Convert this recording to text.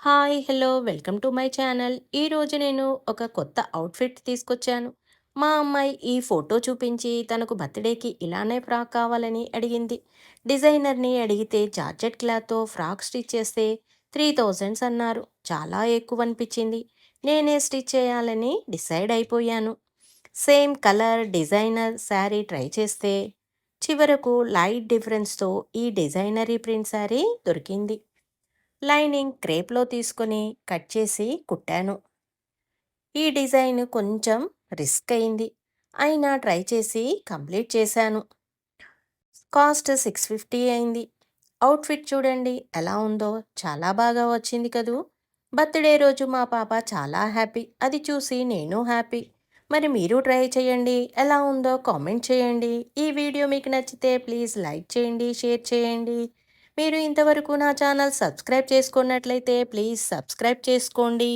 Hi! Hello! Welcome to my channel. ఈరోజు నేను ఒక కొత్త అవుట్‌ఫిట్ తీసుకొచ్చాను. మా అమ్మాయి ఈ ఫోటో చూపించి తనకు బర్త్‌డేకి ఇలానే ఫ్రాక్ కావాలని అడిగింది. డిజైనర్‌ని అడిగితే జార్జెట్ క్లాత్‌తో ఫ్రాక్ స్టిచ్ చేస్తే 3000 అన్నారు. చాలా ఎక్కువనిపించింది. నేనే స్టిచ్ చేయాలని డిసైడ్ అయిపోయాను. Same colour, designer sari try చేస్తే చివరకు లైట్ డిఫరెన్స్‌తో ఈ డిజైనరీ ప్రింట్ శారీ దొరికింది. లైనింగ్ క్రేప్‌లో తీసుకొని కట్ చేసి కుట్టాను. ఈ డిజైన్ కొంచెం రిస్క్ అయింది. అయినా ట్రై చేసి కంప్లీట్ చేశాను. కాస్ట్ 650 అయింది. అవుట్‌ఫిట్ చూడండి ఎలా ఉందో, చాలా బాగా వచ్చింది కదూ! బర్త్‌డే రోజు మా పాప చాలా హ్యాపీ. అది చూసి నేను హ్యాపీ. మరి మీరు ట్రై చేయండి. ఎలా ఉందో కామెంట్ చేయండి. ఈ వీడియో మీకు నచ్చితే ప్లీజ్ లైక్ చేయండి, షేర్ చేయండి. మీరు ఇంతవరకు నా ఛానల్ సబ్స్క్రైబ్ చేసుకున్నట్లయితే ప్లీజ్ సబ్స్క్రైబ్ చేసుకోండి.